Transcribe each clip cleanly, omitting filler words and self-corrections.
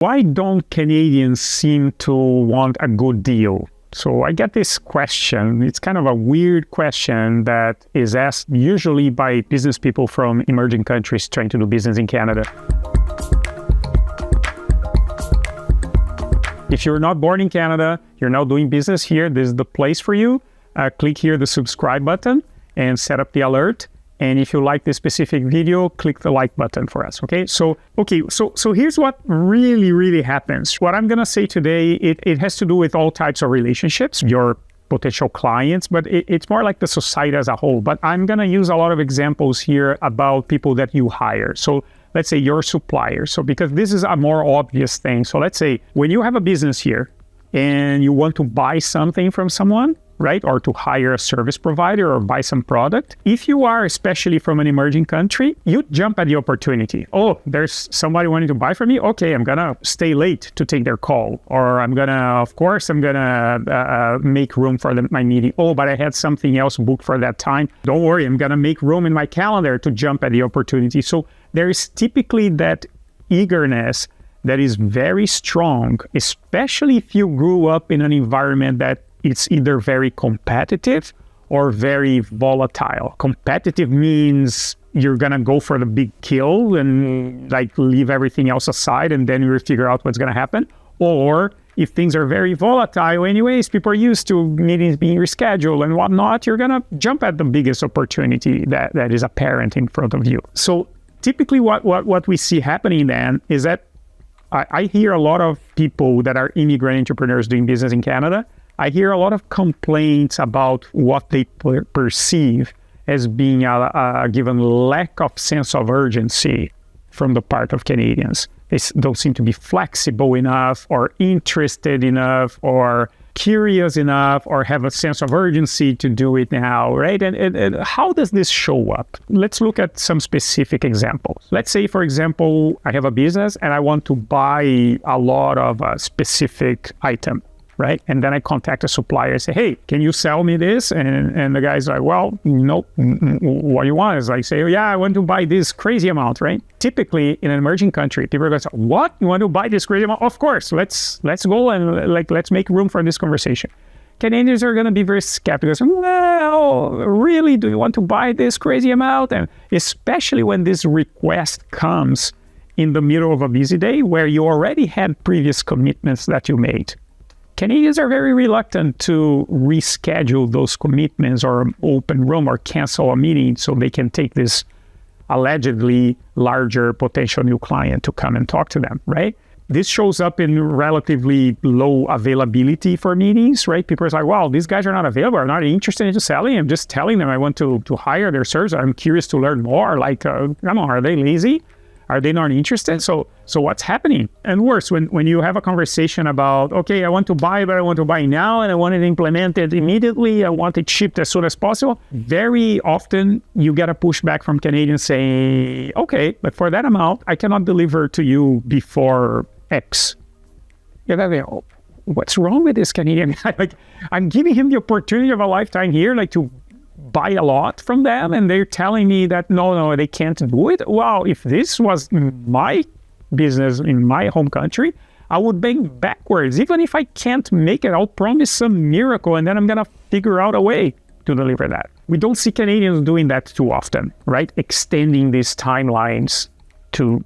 Why don't Canadians seem to want a good deal? So I get this question. It's kind of a weird question that is asked usually by business people from emerging countries trying to do business in Canada. If you're not born in Canada, you're now doing business here, this is the place for you. Click here the subscribe button and set up the alert. And if you like this specific video, click the like button for us, okay? So here's what really happens. What I'm gonna say today, it has to do with all types of relationships, your potential clients, but it's more like the society as a whole. But I'm gonna use a lot of examples here about people that you hire. So let's say your suppliers. So because this is a more obvious thing. So let's say when you have a business here and you want to buy something from someone, right? Or to hire a service provider or buy some product. If you are especially from an emerging country, you jump at the opportunity. Oh, there's somebody wanting to buy from me? Okay, I'm gonna stay late to take their call. Or I'm gonna make room for my meeting. Oh, but I had something else booked for that time. Don't worry, I'm gonna make room in my calendar to jump at the opportunity. So there is typically that eagerness that is very strong, especially if you grew up in an environment that it's either very competitive or very volatile. Competitive means you're gonna go for the big kill and like leave everything else aside and then you figure out what's gonna happen. Or if things are very volatile anyways, people are used to meetings being rescheduled and whatnot, you're gonna jump at the biggest opportunity that is apparent in front of you. So typically what we see happening then is that I hear a lot of people that are immigrant entrepreneurs doing business in Canada. I hear a lot of complaints about what they perceive as being a given lack of sense of urgency from the part of Canadians. They don't seem to be flexible enough or interested enough or curious enough or have a sense of urgency to do it now, right? And how does this show up? Let's look at some specific examples. Let's say, for example, I have a business and I want to buy a lot of a specific item. Right? And then I contact a supplier and say, hey, can you sell me this? And the guy's like, well, nope. What do you want? Is like, say, oh, yeah, I want to buy this crazy amount, right? Typically, in an emerging country, people are going to say, what? You want to buy this crazy amount? Of course, let's go and let's make room for this conversation. Canadians are going to be very skeptical. Well, really, do you want to buy this crazy amount? And especially when this request comes in the middle of a busy day where you already had previous commitments that you made. Canadians are very reluctant to reschedule those commitments or open room or cancel a meeting so they can take this allegedly larger potential new client to come and talk to them, right? This shows up in relatively low availability for meetings, right? People are like, well, these guys are not available. I'm not interested in selling. I'm just telling them I want to hire their service. I'm curious to learn more. Like, come on, are they lazy? Are they not interested? So what's happening? And worse, when you have a conversation about, okay, I want to buy, but I want to buy now, and I want it implemented immediately, I want it shipped as soon as possible, very often you get a pushback from Canadians saying, okay, but for that amount, I cannot deliver to you before X. You're like, oh, what's wrong with this Canadian guy? Like, I'm giving him the opportunity of a lifetime here, like to buy a lot from them, and they're telling me that no, they can't do it. Wow, if this was my business in my home country, I would beg backwards. Even if I can't make it, I'll promise some miracle, and then I'm gonna figure out a way to deliver that. We don't see Canadians doing that too often, right? Extending these timelines to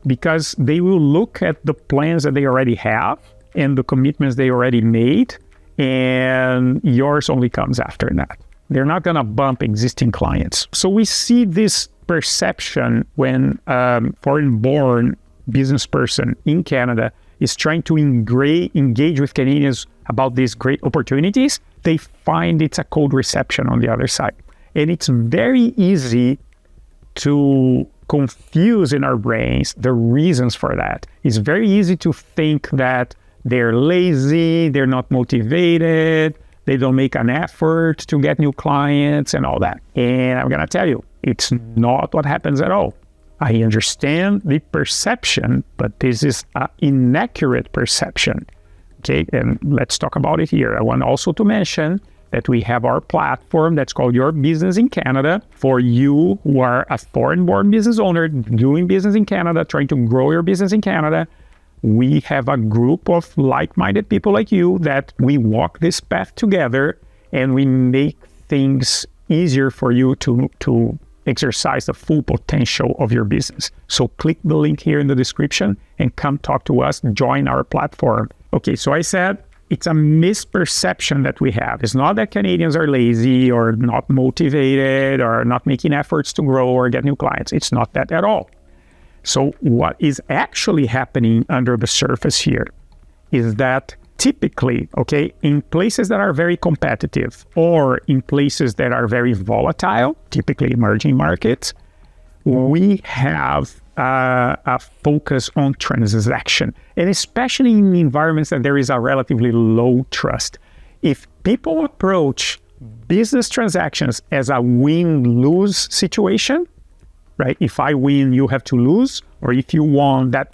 because they will look at the plans that they already have and the commitments they already made, and yours only comes after that. They're not going to bump existing clients. So we see this perception when a foreign-born business person in Canada is trying to engage with Canadians about these great opportunities. They find it's a cold reception on the other side. And it's very easy to confuse in our brains the reasons for that. It's very easy to think that they're lazy, they're not motivated, they don't make an effort to get new clients and all that. And I'm going to tell you, it's not what happens at all. I understand the perception, but this is an inaccurate perception. Okay, and let's talk about it here. I want also to mention that we have our platform that's called Your Business in Canada for you who are a foreign-born business owner doing business in Canada, trying to grow your business in Canada. we have a group of like-minded people like you that we walk this path together, and we make things easier for you to exercise the full potential of your business. So click the link here in the description and come talk to us, join our platform. Okay, so I said it's a misperception that we have. It's not that Canadians are lazy or not motivated or not making efforts to grow or get new clients. It's not that at all. So what is actually happening under the surface here is that typically, okay, in places that are very competitive or in places that are very volatile, typically emerging markets, we have a focus on transaction, and especially in environments that there is a relatively low trust. If people approach business transactions as a win-lose situation, right? If I win, you have to lose, or if you won, that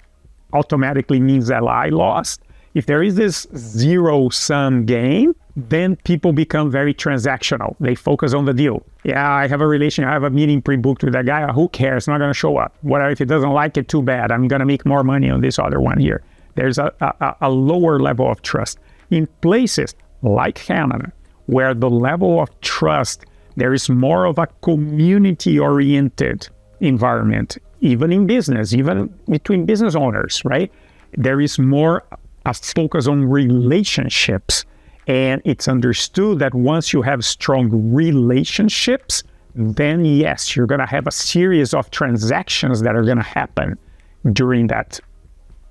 automatically means that I lost. If there is this zero-sum game, then people become very transactional. They focus on the deal. Yeah, I have a meeting pre-booked with that guy. Who cares? Not going to show up. Whatever, if he doesn't like it, too bad. I'm going to make more money on this other one here. There's a lower level of trust. In places like Canada, where the level of trust, there is more of a community-oriented environment, even in business, even between business owners, right? There is more a focus on relationships. And it's understood that once you have strong relationships, then yes, you're going to have a series of transactions that are going to happen during that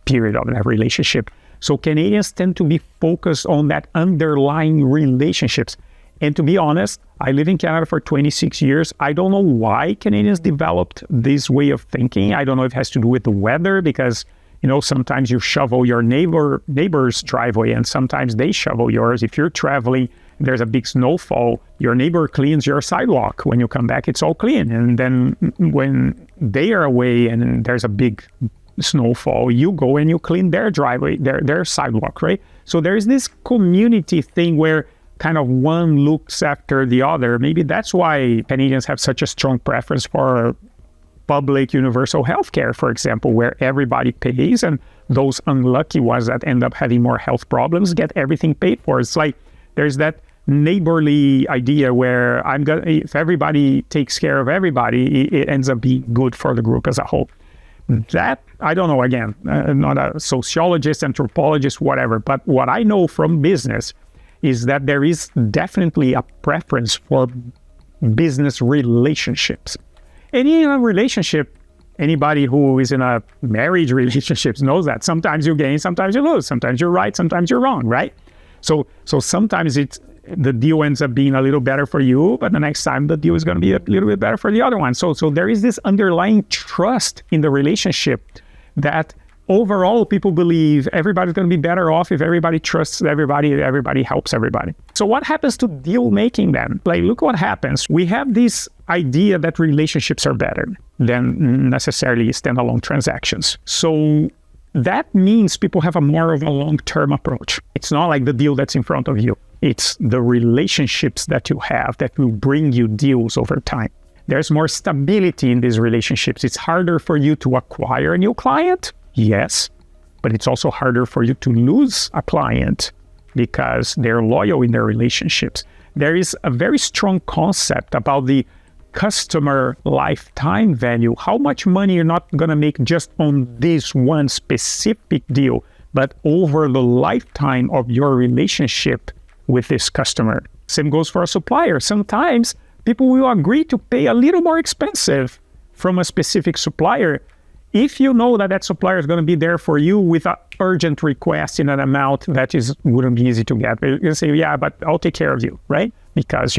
period of that relationship. So Canadians tend to be focused on that underlying relationships. And to be honest, I live in Canada for 26 years. I don't know why Canadians developed this way of thinking. I don't know if it has to do with the weather, because sometimes you shovel your neighbor's driveway and sometimes they shovel yours. If you're traveling, there's a big snowfall, your neighbor cleans your sidewalk. When you come back, it's all clean. And then when they are away and there's a big snowfall, you go and you clean their driveway, their sidewalk, right? So there's this community thing where kind of one looks after the other. Maybe that's why Canadians have such a strong preference for public universal healthcare, for example, where everybody pays, and those unlucky ones that end up having more health problems get everything paid for. It's like there's that neighborly idea where if everybody takes care of everybody, it ends up being good for the group as a whole. That, I don't know, again, not a sociologist, anthropologist, whatever, but what I know from business is that there is definitely a preference for business relationships. Any relationship, anybody who is in a marriage relationship knows that. Sometimes you gain, sometimes you lose. Sometimes you're right, sometimes you're wrong, right? So sometimes the deal ends up being a little better for you, but the next time the deal is going to be a little bit better for the other one. So there is this underlying trust in the relationship that overall people believe everybody's going to be better off if everybody trusts everybody helps everybody. So what happens to deal making then? Like, look what happens. We have this idea that relationships are better than necessarily standalone transactions. So that means people have more of a long-term approach. It's not like the deal that's in front of you. It's the relationships that you have that will bring you deals over time. There's more stability in these relationships. It's harder for you to acquire a new client, yes, but it's also harder for you to lose a client because they're loyal in their relationships. There is a very strong concept about the customer lifetime value, how much money you're not going to make just on this one specific deal, but over the lifetime of your relationship with this customer. Same goes for a supplier. Sometimes people will agree to pay a little more expensive from a specific supplier if you know that supplier is going to be there for you with an urgent request in an amount that wouldn't be easy to get. But you can say, yeah, but I'll take care of you, right? Because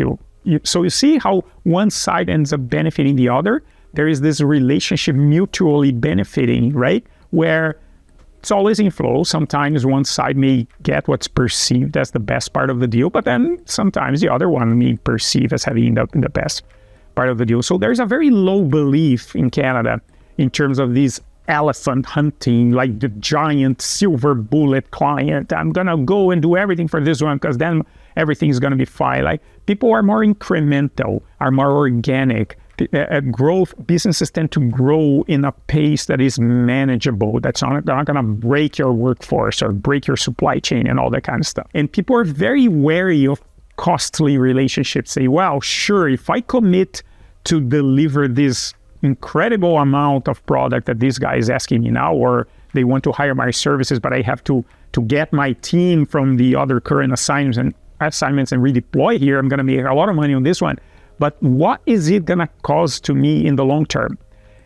so you see how one side ends up benefiting the other. There is this relationship mutually benefiting, right? Where it's always in flow. Sometimes one side may get what's perceived as the best part of the deal, but then sometimes the other one may perceive as having the best part of the deal. So there's a very low belief in Canada in terms of these elephant hunting, like the giant silver bullet client. I'm going to go and do everything for this one because then everything's going to be fine. Like, people are more incremental, are more organic, businesses tend to grow in a pace that is manageable. That's not going to break your workforce or break your supply chain and all that kind of stuff. And people are very wary of costly relationships. Say, well, sure, if I commit to deliver this incredible amount of product that this guy is asking me now, or they want to hire my services, but I have to get my team from the other current assignments and redeploy here, I'm going to make a lot of money on this one. But what is it going to cause to me in the long term?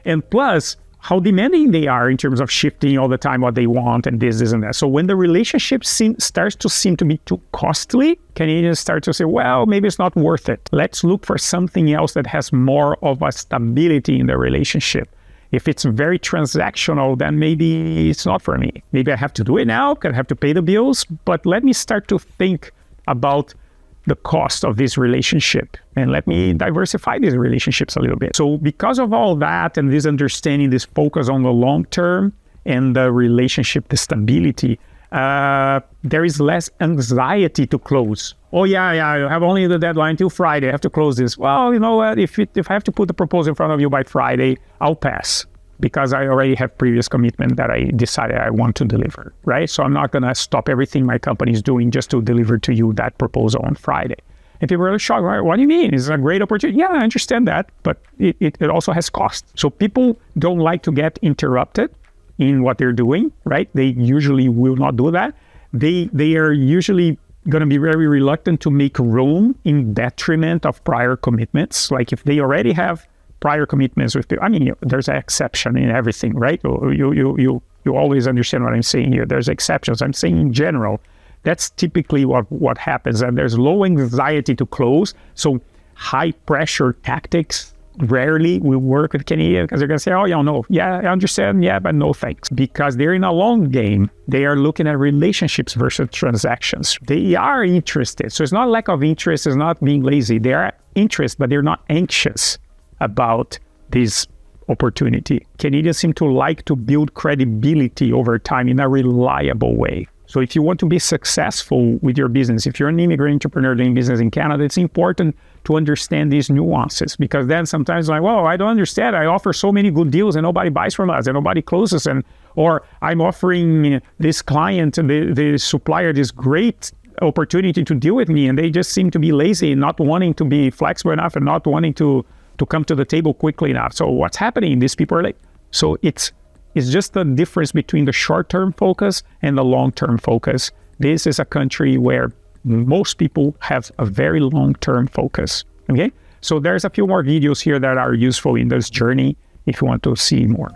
And plus, how demanding they are in terms of shifting all the time what they want and this and that. So when the relationship starts to seem to be too costly, Canadians start to say, well, maybe it's not worth it. Let's look for something else that has more of a stability in the relationship. If it's very transactional, then maybe it's not for me. Maybe I have to do it now because I have to pay the bills, but let me start to think about the cost of this relationship and let me diversify these relationships a little bit. So because of all that and this understanding, this focus on the long term and the relationship, the stability, there is less anxiety to close. Oh yeah, I have only the deadline till Friday. I have to close this. Well, you know what? If I have to put the proposal in front of you by Friday, I'll pass because I already have previous commitment that I decided I want to deliver, right? So I'm not going to stop everything my company is doing just to deliver to you that proposal on Friday. And people are shocked, right? What do you mean? It's a great opportunity. Yeah, I understand that, but it also has cost. So people don't like to get interrupted in what they're doing, right? They usually will not do that. They are usually going to be very reluctant to make room in detriment of prior commitments. Like if they already have prior commitments with people, I mean, there's an exception in everything, right? You always understand what I'm saying here. There's exceptions. I'm saying in general, that's typically what happens. And there's low anxiety to close. So high pressure tactics rarely will work with Canadians because they're going to say, oh, yeah, no, yeah, I understand, yeah, but no thanks. Because they're in a long game. They are looking at relationships versus transactions. They are interested. So it's not lack of interest, it's not being lazy. They are interested, but they're not anxious about this opportunity. Canadians seem to like to build credibility over time in a reliable way. So if you want to be successful with your business, if you're an immigrant entrepreneur doing business in Canada, it's important to understand these nuances because then sometimes like, well, I don't understand. I offer so many good deals and nobody buys from us and nobody closes. Or I'm offering this client, the supplier, this great opportunity to deal with me and they just seem to be lazy, not wanting to be flexible enough and not wanting to come to the table quickly enough. So what's happening? These people are like, so it's just the difference between the short-term focus and the long-term focus. This is a country where most people have a very long-term focus, okay? So there's a few more videos here that are useful in this journey if you want to see more.